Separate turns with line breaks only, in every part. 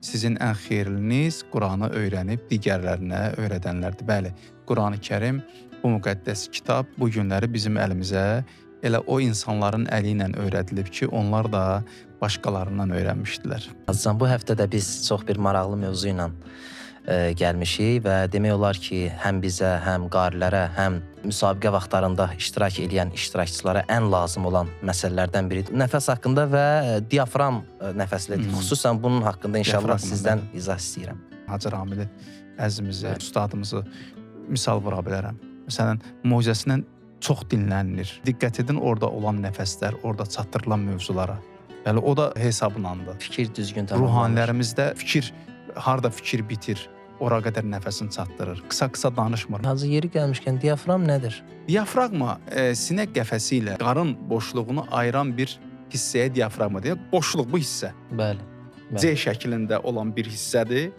Sizin ən xeyirliniz Quranı öyrənib digərlərinə öyrədənlərdir. Bəli, Qurani-Kərim, bu müqəddəs kitab bu günləri bizim əlimizə elə o insanların əli ilə öyrədilib ki, onlar da başqalarından öyrənmişdilər.
Azizcan, bu həftə də biz çox bir maraqlı mövzu ilə gəlmişik və demək olar ki, həm bizə, həm qarilərə, həm müsabiqə vaxtlarında iştirak edən iştirakçılara ən lazım olan məsələlərdən biridir. Nəfəs haqqında və diafram nəfəslidir. Xüsusən bunun haqqında inşallah sizdən izah istəyirəm.
Hacı Ramili əzimizə, ustadımızı misal vura bilərəm. Məsələn, moizəsindən çox dinlənilir. Diqqət edin orada olan nəfəslər, orada çatdırılan mövzulara. Yəni, o da hesabınandır.
Fikir düzgün tamamlanır.
Ruhanilərimizdə harda fikir bitir, ora qədər nəfəsini çatdırır. Qısa-qısa danışmır.
Hacı, yeri gəlmişkən diafram nədir?
Diafraqma sinə qəfəsi ilə qarın boşluğunu ayıran bir hissəyə diafraqma deyək. Boşluq bu hissə.
Bəli.
C şəklində olan bir hissədir.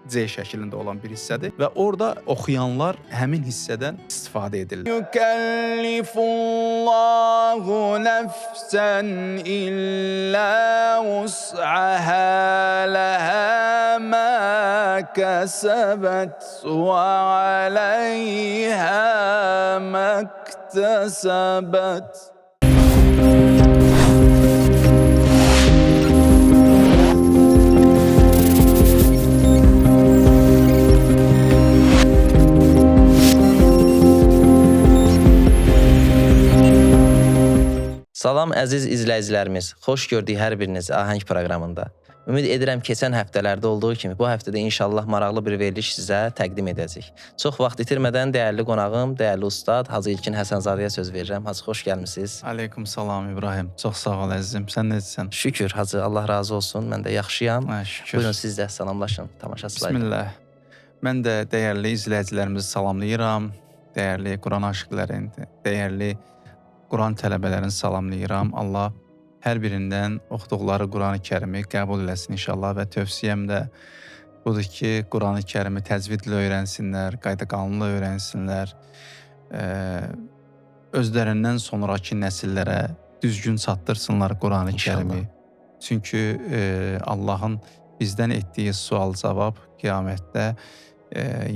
C şəklində olan bir hissədir və orada oxuyanlar həmin hissədən istifadə edirlər. Yukellifullahu nəfsən illə vus'ahə ləhə mə kəsəbət və aləyhə məktəsəbət.
Salam əziz izləyicilərimiz, xoş gördük hər birinizi Ahəng proqramında. Ümid edirəm keçən həftələrdə olduğu kimi bu həftədə inşallah maraqlı bir veriliş sizə təqdim edəcək. Çox vaxt itirmədən dəyərli qonağım, dəyərli ustad Hacı İlkin Həsənzadəyə söz verirəm. Hacı, xoş gəlmisiniz.
Aleyküm salam İbrahim. Çox sağ ol əzizim. Sən necəsən?
Şükür Hacı, Allah razı olsun. Mən də yaxşıyam.
Şükür.
Buyurun siz də salamlaşın tamaşaçılarla.
Bismillah. Mən də dəyərli izləyicilərimizi salamlayıram. Dəyərli Quran aşiqlərin, dəyərli Quran tələbələrini salamlayıram. Allah hər birindən oxuduqları Qurani-Kərimi qəbul eləsin inşallah və tövsiyəm də budur ki, Qurani-Kərimi təcvidlə öyrənsinlər, qayda-qanunla öyrənsinlər, özlərindən sonraki nəsillərə düzgün çatdırsınlar Qurani-Kərimi. Çünki Allahın bizdən etdiyi sual-cavab qiyamətdə,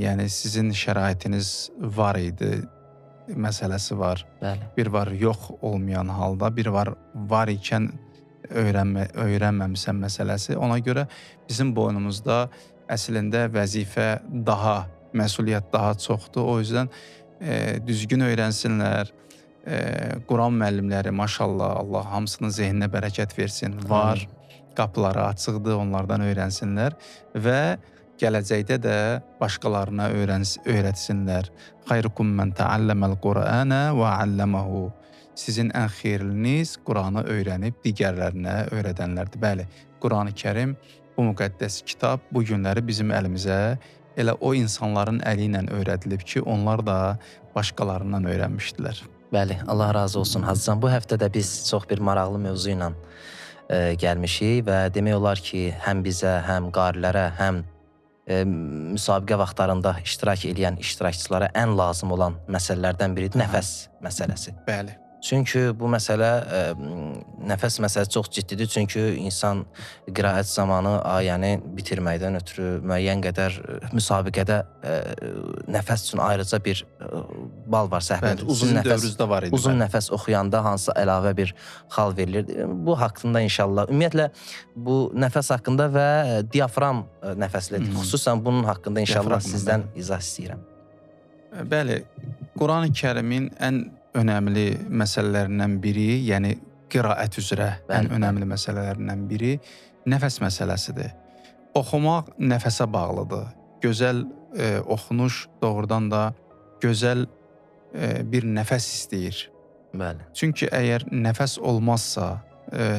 yəni sizin şəraitiniz var idi, məsələsi var.
Bəli.
Bir var yox olmayan halda, bir var ikən öyrənməmisən məsələsi. Ona görə bizim boynumuzda əslində vəzifə daha, məsuliyyət daha çoxdur. O yüzden düzgün öyrənsinlər. Quran müəllimləri maşallah, Allah hamısının zehninə bərəkət versin. Var, qapıları açıqdır, onlardan öyrənsinlər və gələcəkdə də başqalarına öyrətsinlər. Xayrukum mən təalləməl Qur'anə və alləməhu. Sizin ən xeyirliniz Quranı öyrənib digərlərinə öyrədənlərdir. Bəli, Qurani-Kərim, bu müqəddəs kitab bu günləri bizim əlimizə elə o insanların əli ilə öyrədilib ki, onlar da başqalarından öyrənmişdilər.
Bəli, Allah razı olsun. Hacıcan, bu həftə də biz çox bir maraqlı mövzu ilə gəlmişik və demək olar ki, həm bizə, həm qarilərə, həm müsabiqə vaxtlarında iştirak edən iştirakçılara ən lazım olan məsələlərdən biridir nəfəs məsələsi.
Bəli.
Çünki bu məsələ, nəfəs məsələsi çox ciddidir. Çünki insan qiraət zamanı ayəni bitirməkdən ötürü müəyyən qədər müsabiqədə nəfəs üçün ayrıca bir bal var səhvində. Uzun nəfəs oxuyanda hansısa əlavə bir xal verilir. Bu haqqında inşallah, ümumiyyətlə bu nəfəs haqqında və diafram nəfəslidir. Xüsusən bunun haqqında inşallah sizdən izah istəyirəm.
Bəli, Qurani-Kərimin ən önəmli məsələlərindən biri, yəni qiraət üzrə ən önəmli məsələlərindən biri nəfəs məsələsidir. Oxumaq nəfəsə bağlıdır. Gözəl oxunuş doğrudan da gözəl bir nəfəs istəyir.
Bəli.
Çünki əgər nəfəs olmazsa,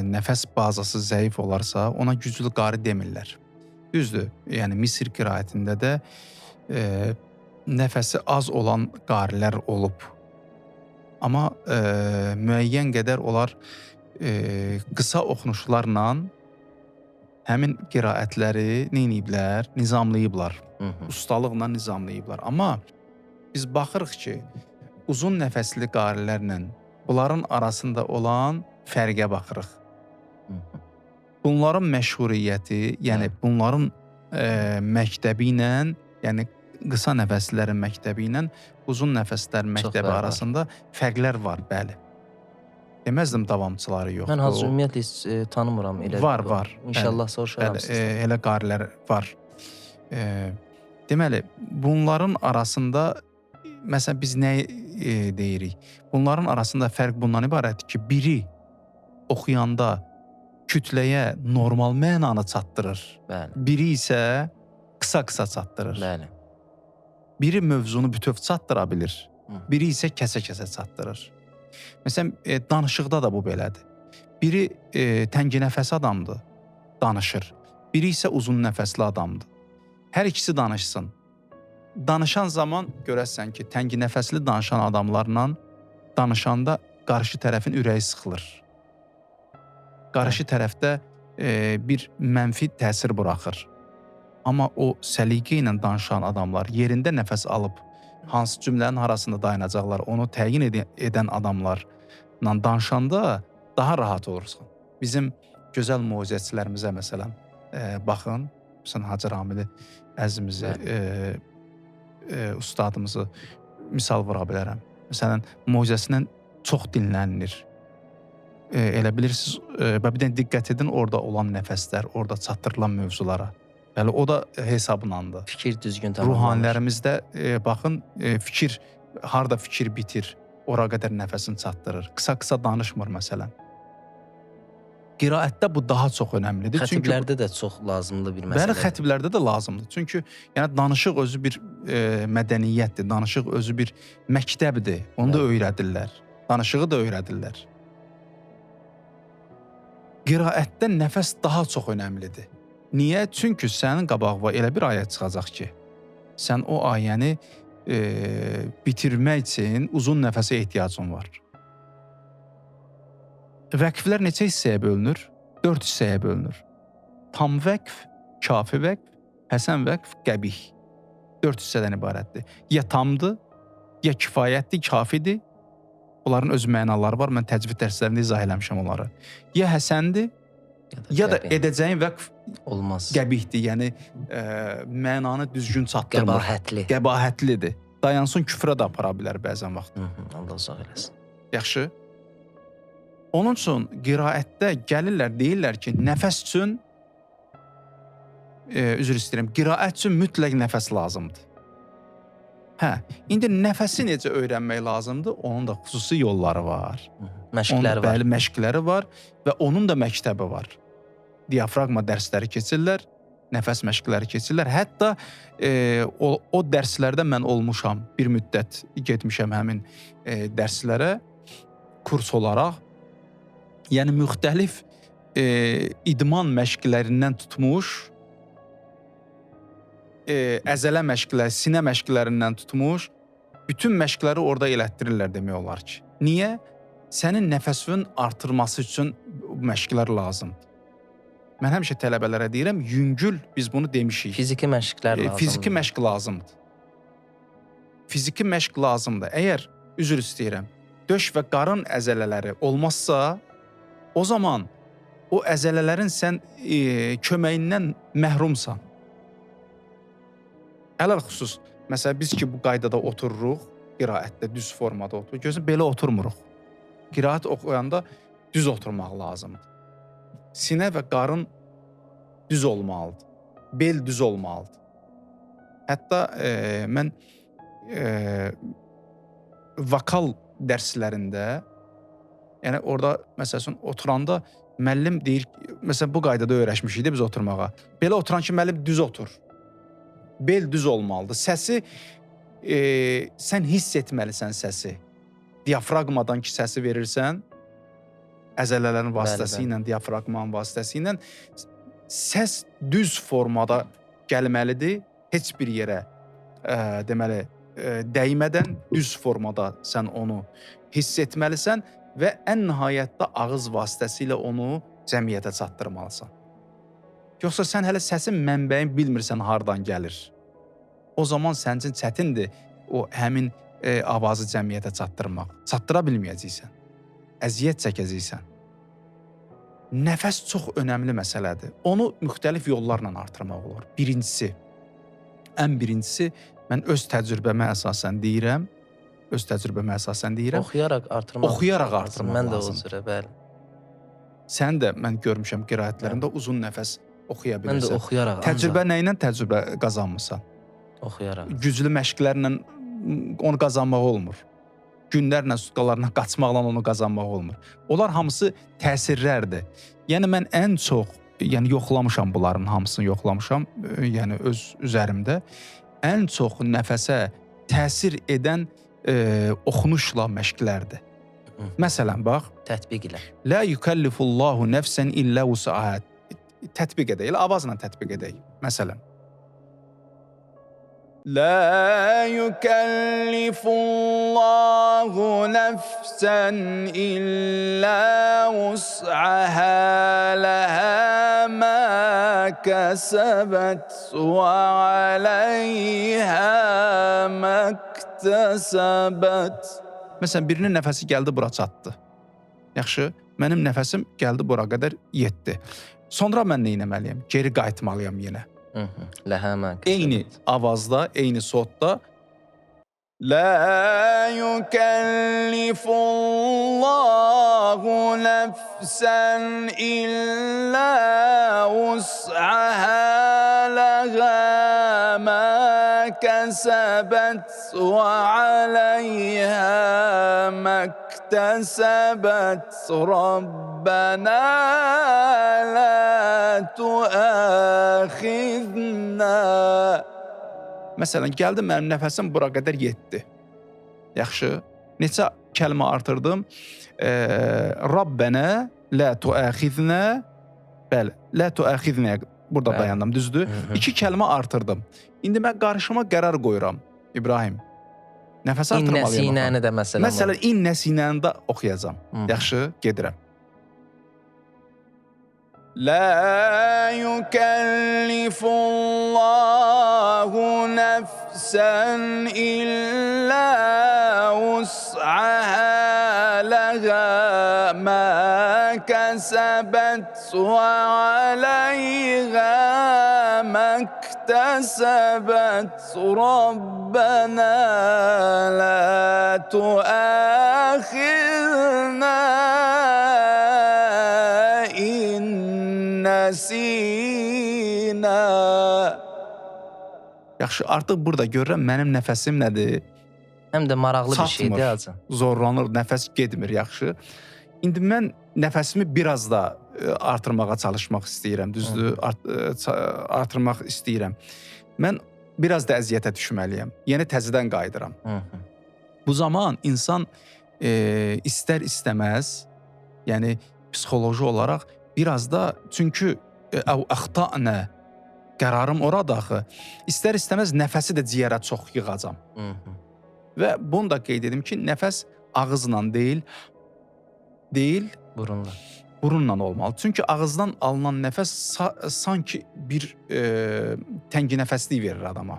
nəfəs bazası zəif olarsa, ona güclü qari demirlər. Düzdür, yəni Misir qiraətində də nəfəsi az olan qarilər olub. Amma müəyyən qədər onlar qısa oxunuşlarla həmin qiraətləri neyniyiblər? Nizamlayıblar. Ustalıqla nizamlayıblar. Amma biz baxırıq ki, uzun nəfəsli qarilərlə bunların arasında olan fərqə baxırıq. bunların məşğuliyyəti, yəni bunların məktəbi ilə, yəni qısa nəfəslərin məktəbi ilə uzun nəfəslərin məktəbi arasında fərqlər var, bəli. Deməzdim davamçıları yoxdur.
Mən hazır ümumiyyətlə heç tanımıram elə.
Var.
İnşallah soruşaram sizdən.
Elə qarilər var. Deməli, bunların arasında məsələn biz nə deyirik? Bunların arasında fərq bundan ibarətdir ki, biri oxuyanda kütləyə normal mənanı çatdırır.
Bəli.
Biri isə qısa-qısa çatdırır.
Bəli.
Biri mövzunu bütöv çatdıra bilir. Biri isə kəsə-kəsə çatdırır. Məsələn, danışıqda da bu belədir. Biri tənginəfəs adamdır, danışır. Biri isə uzun nəfəsli adamdır. Hər ikisi danışsın. Danışan zaman görəsən ki, tənginəfəsli danışan adamlarla danışanda qarşı tərəfin ürəyi sıxılır. Qarşı tərəfdə bir mənfi təsir buraxır. Amma o səliqə ilə danışan adamlar yerində nəfəs alıb, hansı cümlənin arasında dayanacaqlar, onu təyin edən adamlarla danışanda daha rahat olursun. Bizim gözəl mucizəçilərimizə məsələn baxın, məsələn Hacı Ramili əzimizi, ustadımızı misal vura bilərəm. Məsələn, mucizəsindən çox dinlənilir. Elə bilirsiniz, bir də diqqət edin orada olan nəfəslər, orada çatdırılan mövzulara. Bəli, o da hesablandı.
Fikir düzgün tamamlanır.
Ruhanilərimizdə baxın, fikir, harda fikir bitir, ora qədər nəfəsini çatdırır. Qısa-qısa danışmır məsələn. Qiraətdə bu daha çox önəmlidir.
Xətiblərdə də çox lazımlı bir məsələdir.
Bəli, xətiblərdə də lazımdır. Çünki yəni danışıq özü bir mədəniyyətdir, danışıq özü bir məktəbdir. Onu da öyrədirlər. Danışığı da öyrədirlər. Qiraətdə nəfəs daha çox önəmlidir. Niyə? Çünki sənin qabağına elə bir ayə çıxacaq ki, sən o ayəni bitirmək üçün uzun nəfəsə ehtiyacın var. Vəqflər neçə hissəyə bölünür? 4 hissəyə bölünür. Tam vəqf, kafi vəqf, həsən vəqf, qəbih. 4 hissədən ibarətdir. Ya tamdır, ya kifayətdir, kafidir. Onların öz mənaları var. Mən təcvid dərslərində izah eləmişəm onları. Ya həsəndir, ya da edəcəyin vəqf
olmaz.
Qəbihdir. Yəni mənanı düzgün çatdırmır.
Qəbahətli.
Qəbahətlidir. Dayansın küfrə də apara bilər bəzən vaxt.
Allah uzaq eləsin.
Yaxşı. Onun üçün qiraətdə gəlirlər, deyirlər ki, nəfəs üçün üzr istəyirəm, qiraət üçün mütləq nəfəs lazımdır. Hə, indi nəfəsi necə öyrənmək lazımdır? Onun da xüsusi yolları var.
Məşqləri var.
Bəli, məşqləri var və onun da məktəbi var. Diafraqma dərsləri keçirlər, nəfəs məşqləri keçirlər. Hətta o dərslərdə mən olmuşam, bir müddət getmişəm həmin dərslərə, kurs olaraq. Yəni müxtəlif idman məşqlərindən tutmuş, əzələ məşqləri, sinə məşqlərindən tutmuş, bütün məşqləri orada elətdirirlər demək olar ki. Niyə? Sənin nəfəsinin artırması üçün məşqlər lazımdır. Mən həmişə tələbələrə deyirəm, yüngül biz bunu demişik.
Fiziki məşqlər lazımdır.
Fiziki məşq lazımdır. Fiziki məşq lazımdır. Əgər, üzr istəyirəm, döş və qarın əzələləri olmazsa, o zaman o əzələlərin sən köməyindən məhrumsan. Ələl xüsus, məsələn, biz ki, bu qaydada otururuq, qiraətdə düz formada otururuq, gözün belə oturmuruq. Qiraət oxuyanda düz oturmaq lazımdır. Sinə və qarın düz olmalıdır. Bel düz olmalıdır. Hətta mən vokal dərslərində, yəni orada, məsələn, oturanda müəllim deyir, məsələn, bu qaydada öyrəşmişik də biz oturmağa. Belə oturan ki, müəllim düz otur. Bel düz olmalıdır. Səsi, sən hiss etməlisən səsi. Diafraqmadan ki, səsi verirsən, əzələlərin vasitəsilə, diafraqmanın vasitəsilə səs düz formada gəlməlidir. Heç bir yerə, deməli, dəymədən düz formada sən onu hiss etməlisən və ən nəhayətdə ağız vasitəsilə onu cəmiyyətə çatdırmalısan. Yoxsa sən hələ səsin mənbəyin bilmirsən hardan gəlir. O zaman sənin üçün çətindir o həmin avazı cəmiyyətə çatdırmaq. Çatdıra bilməyəcəksən. Əziyyət çəkəcəksən. nəfəs çox önəmli məsələdir. Onu müxtəlif yollarla artırmaq olar. Ən birincisi mən öz təcrübəmə əsasən deyirəm.
Oxuyaraq artırmaq.
Oxuyaraq artırmaq
Mən də o
lazımdır.
cürə, bəli.
Sən də mən görmüşəm qiraətlərində uzun nəfəs oxuya
Mən də
bilirsən.
oxuyaraq.
Təcrübə nə ilə təcrübə qazanmısan?
Oxuyaraq.
Güclü məşqlərlə onu qazanmaq olmur. Günlərlə, sutkalarla qaçmaqla onu qazanmaq olmur. Onlar hamısı təsirlərdir. Yəni mən ən çox, yoxlamışam bunların hamısını yoxlamışam, öz üzərimdə. Ən çox nəfəsə təsir edən oxunuşla məşqlərdir. Məsələn, bax,
Tətbiq ilə.
La yukellifullahu nəfsən illə vus'aha. Tətbiq edək, elə avazla tətbiq edək. Məsələn, La yukellifullahu nəfsən illə vus'aha ləhə mə kəsəbət və aləyhə məktəsəbət. Məsələn, birinin nəfəsi gəldi, bura çatdı. Yaxşı, mənim nəfəsim gəldi, bura qədər yetdi. Sonra mən nə etməliyəm? Geri qayıtmalıyam yenə.
Ləhəmə.
Eyni avazda, eyni sotda La yukellifullahu nəfsən illə vus'aha ləhə mə kəsəbət və aləyhə məktəsəbət Rabbənə lə tuəxidnə. Məsələn, gəldi, mənim nəfəsim bura qədər yetdi. Yaxşı, neçə kəlmə artırdım? Rabbənə lə tuəxidnə. Bəli, lə tuəxidnə burada dayandım, düzdür? 2 kəlmə artırdım. İndi mən qarşıma qərar qoyuram, İbrahim. Nəfəs artırmalıyam.
İnnəsinəni də məsələn.
Məsələn, innəsinəni də oxuyacam. Yaxşı, gedirəm. La yukellifullahu nəfsən illə vus'aha ləhə mə kəsəbət və aləyhə məktəsəbət Rabbənə lə tuəxidnə nəsinə. Yaxşı, artıq burada görürəm mənim nəfəsim nədir?
Həm də maraqlı bir şeydir
Çatmır,
acı.
zorlanır, nəfəs getmir, yaxşı. İndi mən nəfəsimi biraz da artırmağa çalışmaq istəyirəm, düzdür? Artırmaq istəyirəm. Mən biraz da əziyyətə düşməliyəm. Yeni təzədən qayıdıram. Bu zaman insan istər-istəməz, yəni psixoloji olaraq biraz da, çünki əxta'nə qərarım orada axı, istər-istəməz nəfəsi də ciyərə çox yığacam. Və bunu da qeyd edim ki, nəfəs ağızla deyil, burunla olmalı. Çünki ağızdan alınan nəfəs sanki bir tənginəfəslik verir adama.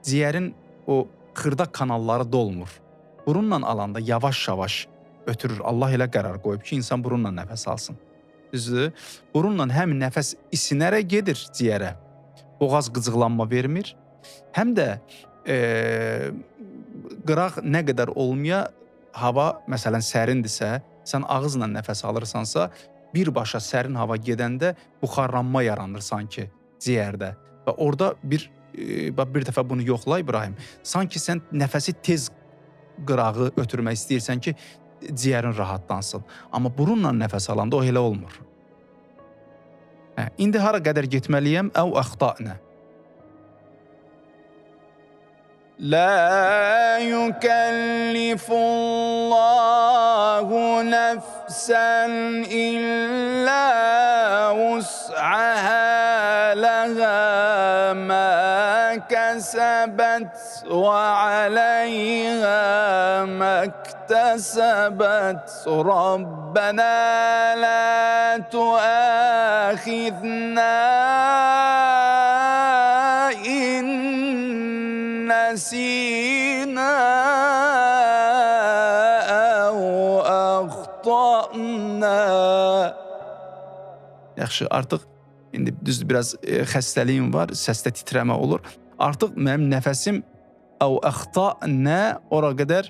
Ciyərin o xırda kanalları dolmur. Burunla alanda yavaş-yavaş ötürür. Allah elə qərar qoyub ki, insan burunla nəfəs alsın. Düzdür? Burunla həm nəfəs isinərək gedir ciyərə, boğaz qıcıqlanma vermir, həm də qıraq nə qədər olmaya, hava məsələn sərindirsə, sən ağızla nəfəs alırsansa, birbaşa sərin hava gedəndə buxarlanma yaranır sanki ciyərdə. Və orada bir dəfə bunu yoxla İbrahim, sanki sən nəfəsi tez qırağı ötürmək istəyirsən ki, ciyərin rahatlansın. Amma burunla nəfəs alanda o elə olmur. İndi hara qədər getməliyəm? Əv əxta'nə. La yukellifullahu nəfsən illə vus'aha ləhə mə kəsəbət və aləyhə məktəsəbət Rabbənə lə tuəxidnə in nəsinə əv əxta'nə. Yaxşı, artıq indi düzdür biraz xəstəliyim var, səsdə titrəmə olur. Artıq mənim nəfəsim əv əxta'nə ora qədər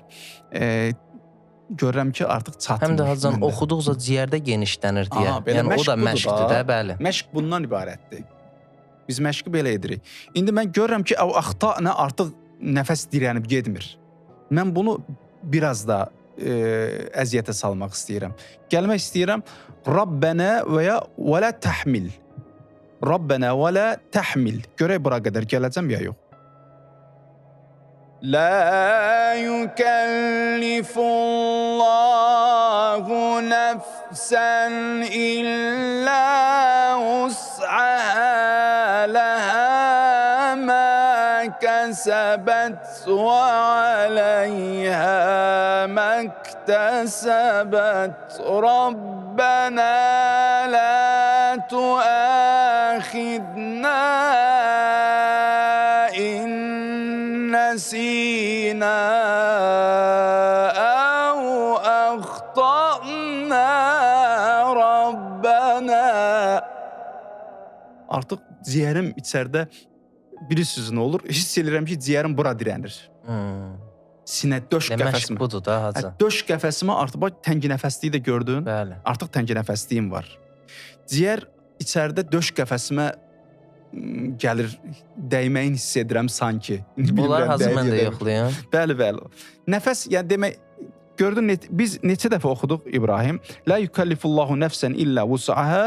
görürəm ki, artıq çatmır.
Həm də Hacı
məndə.
oxuduqca ciyərdə genişlənir deyə.
Aha, belə
Yəni o
məşq
da
budur
məşqdir
da.
də, bəli.
Məşq bundan ibarətdir. Biz məşqi belə edirik. İndi mən görürəm ki, əv əxta'nə artıq nəfəs dirənib getmir. Mən bunu biraz da əziyyətə salmaq istəyirəm. Gəlmək istəyirəm Rabbənə və ya və lə təhmil. Rabbənə və lə təhmil. Görək bura qədər gələcəm ya yox. لا يكلف الله نفسا إلا وسعها لها ما كسبت وعليها ما اكتسبت ربنا لا تؤاخذنا إن نسينا أو أخطأنا ربنا. Artıq ciyərim içəridə bilirsiniz nə olur? Hiss edirəm ki, ciyərim bura dirənir. Sinə döş qəfəsimə.
Məşq budur da Hacı.
Döş qəfəsimə artıq bax təngi nəfəsliyi də gördün.
Bəli.
Artıq təngi nəfəsliyim var. Ciyər içəridə döş qəfəsimə gəlir, dəyməyini hiss edirəm sanki.
Bunlar Hacı mən də yoxlayım.
Bəli, bəli. Nəfəs, yəni demək, gördün, biz neçə dəfə oxuduq İbrahim? La yukallifullahu nəfsən illə vus'aha,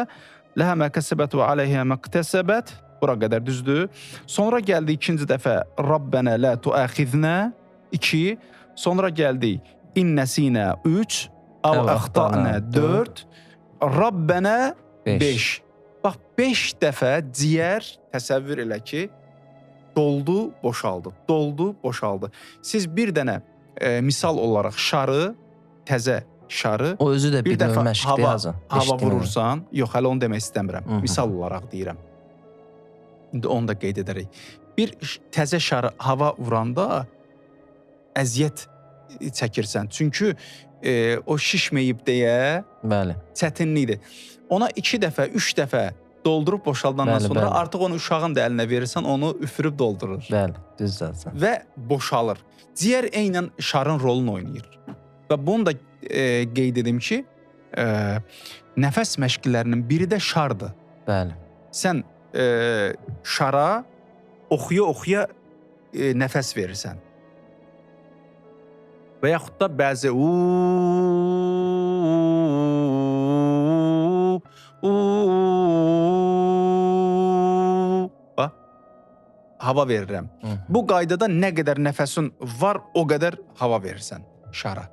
ləhə mə kəsəbət və aleyhə mə iktəsəbət. Bura qədər düzdür. Sonra gəldi ikinci dəfə Rabbənə la tuəxiznə 2. Sonra gəldi innəsinə 3. Əv əxta'nə 4. Rabbənə 5. Bax, 5 dəfə ciyər təsəvvür elə ki, doldu, boşaldı, doldu, boşaldı. Siz bir dənə misal olaraq şarı, təzə şarı,
O özü də bir növ məşqdir Hacı.
hava vurursan, yox, hələ onu demək istəmirəm. Misal olaraq deyirəm. İndi onu da qeyd edərək. Bir təzə şarı hava vuranda əziyyət çəkirsən. Çünki o şişməyib deyə
Bəli.
çətinlikdir. Ona 2 dəfə, 3 dəfə doldurub boşaldandan sonra artıq onu uşağın da əlinə verirsən, onu üfürüb doldurur.
Bəli, düzdür.
Və boşalır. Ciyər eynən şarın rolunu oynayır. Və bunu da qeyd edim ki, nəfəs məşqlərinin biri də şardır.
Bəli.
Sən şara oxuya-oxuya nəfəs verirsən. Və yaxud da bəzi hava verirəm. Bu qaydada nə qədər nəfəsin var, o qədər hava verirsən şara.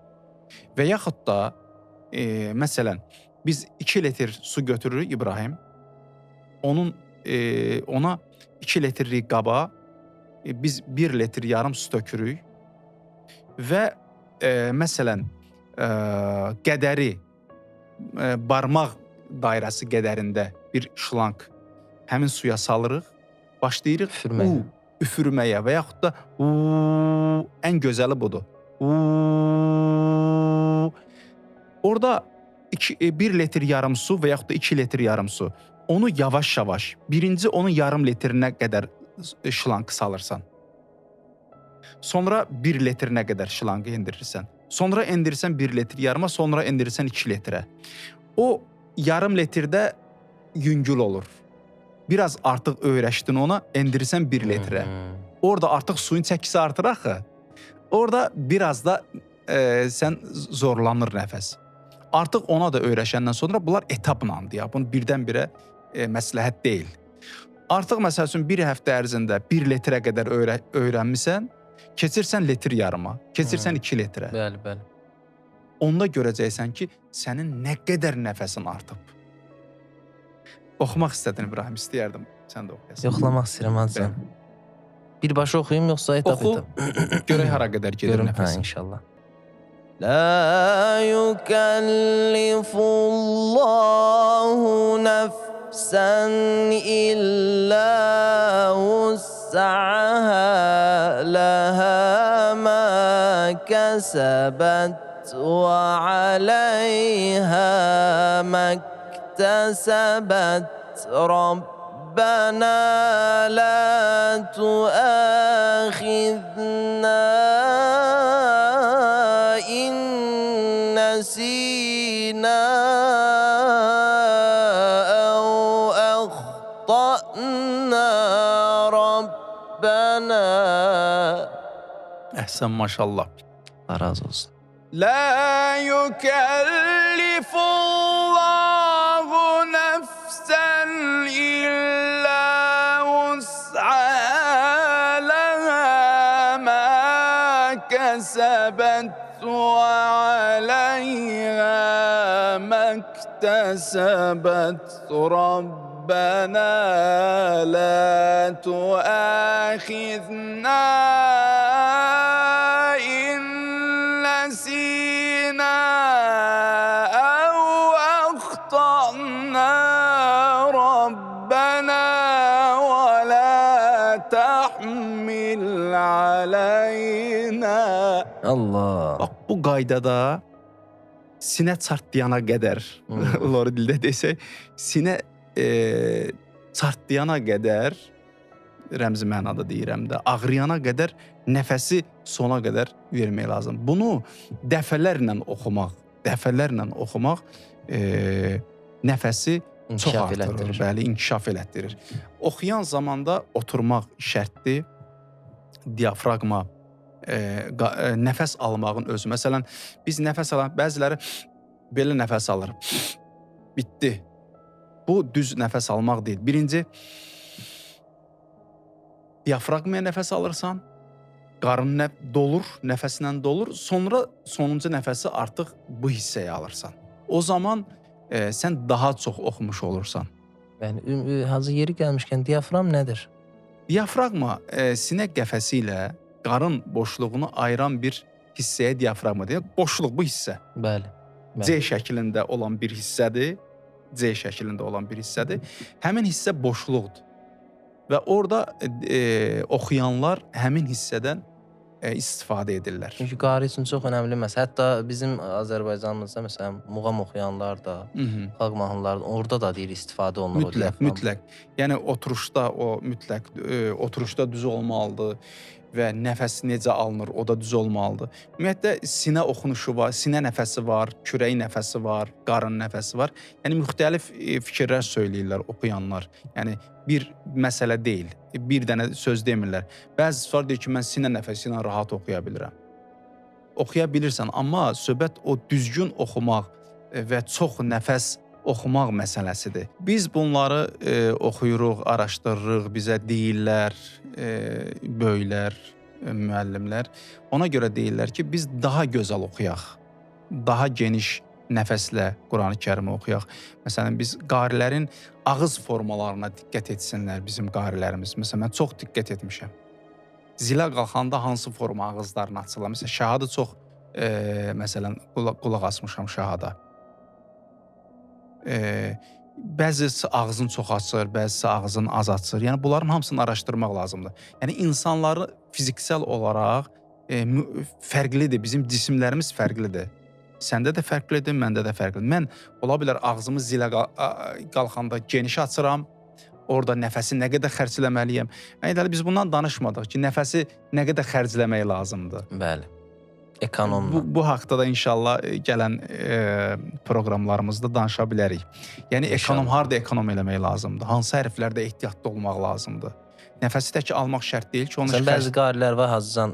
Və yaxud da məsələn biz 2 litr su götürürük İbrahim. Ona 2 litrlik qaba biz 1 litr yarım su tökürük və məsələn qədəri barmaq dairəsi qədərində bir şlanq həmin suya salırıq, başlayırıq üfürməyə və yaxud da ən gözəli budur. Orada 1 litr yarım su və yaxud da 2 litr yarım su. Onu yavaş-yavaş, birinci onun yarım litrinə qədər şlanq salırsan. Sonra 1 litrinə qədər şlanqı endirirsən. Sonra endirirsən 1 litr yarıma, sonra endirirsən 2 litrə. O yarım litrdə yüngül olur. Biraz artıq öyrəşdin ona, endirirsən 1 litrə. Orada artıq suyun çəkisi artır axı. Orada biraz da sən zorlanır nəfəs. Artıq ona da öyrəşəndən sonra bunlar etaplandı ya. Bunu birdən-birə məsləhət deyil. Artıq məsəl üçün 1 həftə ərzində 1 litrə qədər öyrənmisən, keçirsən litr yarıma, keçirsən 2 litrə.
Bəli, bəli.
Onda görəcəksən ki, sənin nə qədər nəfəsin artıb. Oxumaq istədin İbrahim, istəyərdim. Sən də oxuyasan.
Yoxlamaq istəyirəm Hacı. Birbaşa oxuyum yoxsa etap-etap?
Oxu, görək hara qədər gedir nəfəsin.
İnşallah. La yukallifullahu nefsen illa vus'aha laha ma kasabat ve aleyha اكتسبت ربنا لا تؤاخذنا إن نسينا أو أخطأنا ربنا.
Əhsən maşallah.
Allah razı olsun.
La yukellifullahu nefsen illa wus'aha laha ma kesebet ve aleyha mektesebat. Rabbena la tuâkhizna in nesina ev ahtana. Rabbena ve la tahmil aleyna.
Allah.
Bax bu qaydada sinə çartlayana qədər, lor dildə desək, sinə çartlayana qədər, rəmzi mənada deyirəm də, ağrıyana qədər nəfəsi sona qədər vermək lazım. Bunu dəfələrlə oxumaq nəfəsi çox artırır, bəli, inkişaf elətdirir. Oxuyan zamanda oturmaq şərtdir, diafraqma, nəfəs almağın özü. Məsələn, biz nəfəs alan, bəziləri belə nəfəs alır. Bitdi. Bu düz nəfəs almaq deyil. Birinci, diafraqmaya nəfəs alırsan, qarın dolur, nəfəslə dolur, sonra sonuncu nəfəsi artıq bu hissəyə alırsan. O zaman sən daha çox oxumuş olursan.
Yəni, hazır yeri gəlmişkən, diafram nədir?
Diafraqma sinə qəfəsi ilə qarın boşluğunu ayıran bir hissəyə diafraqma deyir. Boşluq bu hissə.
Bəli.
C şəklində olan bir hissədir. Həmin hissə boşluqdur. Və orada oxuyanlar həmin hissədən istifadə edirlər.
Çünki qari üçün çox önəmli məsələ. Hətta bizim Azərbaycanımızda məsələn muğam oxuyanlar da, xalq mahnıları orada da deyir istifadə olunur.
Mütləq. Yəni oturuşda düz olmalıdır və nəfəs necə alınır, o da düz olmalıdır. Ümumiyyətlə sinə oxunuşu var, sinə nəfəsi var, kürək nəfəsi var, qarın nəfəsi var. Yəni müxtəlif fikirlər söyləyirlər oxuyanlar. Yəni bir məsələ deyil, bir dənə söz demirlər. Bəzisi var deyir ki, mən sinə nəfəsi ilə rahat oxuya bilirəm. Oxuya bilirsən, amma söhbət o düzgün oxumaq və çox nəfəs oxumaq məsələsidir. Biz bunları oxuyuruq, araşdırırıq, bizə deyirlər, böyüklər, müəllimlər. Ona görə deyirlər ki, biz daha gözəl oxuyaq, daha geniş nəfəslə Qurani-Kərimi oxuyaq. Məsələn, biz qarilərin ağız formalarına diqqət etsinlər bizim qarilərimiz. Məsələn, mən çox diqqət etmişəm. Zilə qalxanda hansı forma ağızlarını açırlar? Məsələn, şahadı çox, məsələn, qulaq asmışam şahada. Bəzisi ağzını çox açır, bəzisi ağzını az açır. Yəni, bunların hamısını araşdırmaq lazımdır. Yəni, insanları fiziksel olaraq fərqlidir, bizim cisimlərimiz fərqlidir. Səndə də fərqlidir, məndə də fərqlidir. Mən, ola bilər, ağzımı zilə qalxanda geniş açıram, orada nəfəsi nə qədər xərcləməliyəm. Yəni, biz bundan danışmadıq ki, nəfəsi nə qədər xərcləmək lazımdır.
Bəli. Ekonomla.
Bu haqda da inşallah gələn proqramlarımızda danışa bilərik. Yəni, harada ekonom eləmək lazımdır? Hansı hərflərdə ehtiyatlı olmaq lazımdır? Nəfəsi tək almaq şərt deyil ki, onu...
Bəzi qarilər var, Hacıcan,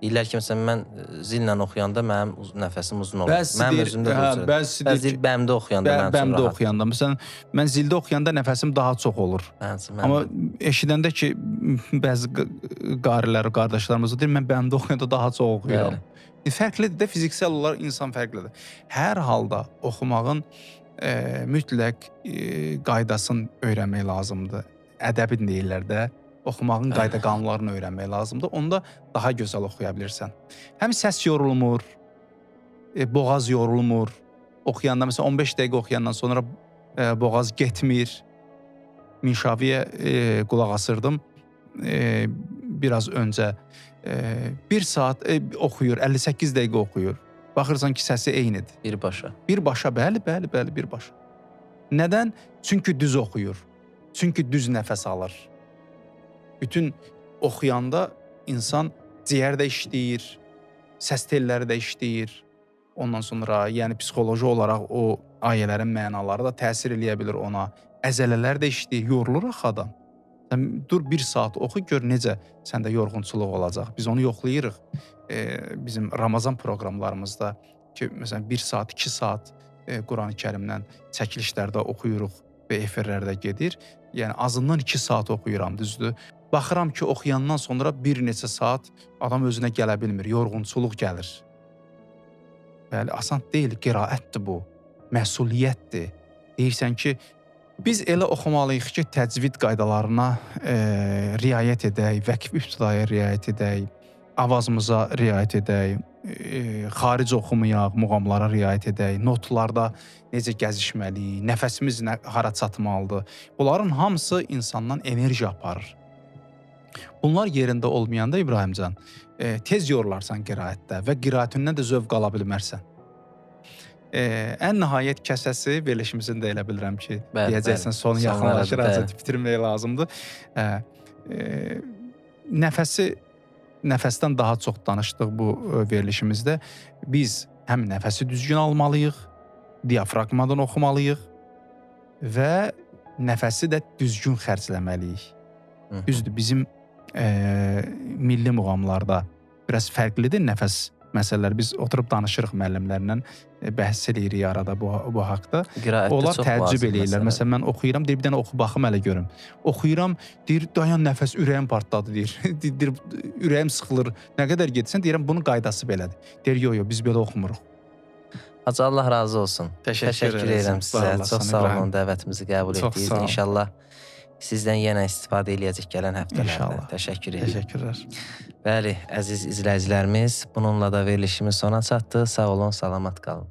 deyirlər ki, məsələn, mən zillə oxuyanda mənim nəfəsim uzun olur. Mənim özümdə də uzun. Bəzi bəmdə oxuyanda mənim üçün rahat.
Bəmdə oxuyanda. Məsələn, mən zildə oxuyanda nəfəsim daha çox olur. Amma eşidəndə ki, bəzi qarilər, qardaşlarımız deyir, mən bəmdə oxuyanda daha çox oxuyuram. Fərqlidir də, fiziksel olaraq insan fərqlidir. Hər halda oxumağın mütləq qaydasını öyrənmək lazımdır. Ədəbin deyirlər də, oxumağın qayda qanunlarını öyrənmək lazımdır. Onda daha gözəl oxuya bilirsən. Həm səs yorulmur, boğaz yorulmur. Oxuyanda, məsələn, 15 dəqiqə oxuyandan sonra boğaz getmir. Minşaviyə qulaq asırdım biraz öncə. 1 saat oxuyur, 58 dəqiqə oxuyur. Baxırsan ki, səsi eynidir.
Birbaşa.
Birbaşa, bəli, birbaşa. Nədən? Çünki düz oxuyur. Çünki düz nəfəs alır. Bütün oxuyanda insan ciyər də işləyir, səs telləri də işləyir. Ondan sonra, yəni psixoloji olaraq o ayələrin mənaları da təsir eləyə bilir ona. Əzələlər də işləyir, yorulur axı adam. Sən dur 1 saat oxu, gör necə səndə yorğunçuluq olacaq. Biz onu yoxlayırıq. Bizim Ramazan proqramlarımızda ki, məsələn 1 saat, 2 saat Quran-ı Kərimdən çəkilişlərdə oxuyuruq və efirlərdə gedir. Yəni azından 2 saat oxuyuram, düzdür? Baxıram ki, oxuyandan sonra bir neçə saat adam özünə gələ bilmir, yorğunçuluq gəlir. Bəli, asan deyil, qiraətdir bu, məsuliyyətdir. Deyirsən ki, biz elə oxumalıyıq ki, təcvid qaydalarına riayət edək, vəqf ibtidaya riayət edək, avazımıza riayət edək, xaric oxumayaq, muğamlara riayət edək, notlarda necə gəzişməliyik, nəfəsimiz hara çatmalıdır. Bunların hamısı insandan enerji aparır. Bunlar yerində olmayanda İbrahimcan, tez yorlarsan qiraətdə və qiraətindən də zövq ala bilmərsən. Ən nəhayət kəsəsi, verilişimizin də elə bilirəm ki, deyəcəksən, sonu yaxınlaşır, azad bitirmək lazımdır. Nəfəsdən daha çox danışdıq bu verilişimizdə. Biz həm nəfəsi düzgün almalıyıq, diafraqmadan oxumalıyıq və nəfəsi də düzgün xərcləməliyik. Düzdür, bizim milli muğamlarda biraz fərqlidir nəfəs məsələlər. Biz oturub danışırıq müəllimlərlə, bəhs edirik arada bu haqda. Onlar təəccüb eləyirlər. Məsələn, mən oxuyuram, deyir, bir dənə oxu baxım hələ görüm. Oxuyuram, deyir, dayan nəfəs, ürəyim partladı, deyir. Deyir, ürəyim sıxılır. Nə qədər getsən, deyirəm, bunun qaydası belədir. Deyir, yo, biz belə oxumuruq.
Hacı, Allah razı olsun. Təşəkkür edirəm sizə. Çox sağ olun, dəvətimizi qəbul etdiniz. İnşallah sizdən yenə istifadə eləyəcək gələn həftələrdə. Təşəkkür edirəm.
Təşəkkürlər.
Bəli, əziz izləyicilərimiz, bununla da verilişimiz sona çatdı. Sağ olun, salamat qalın.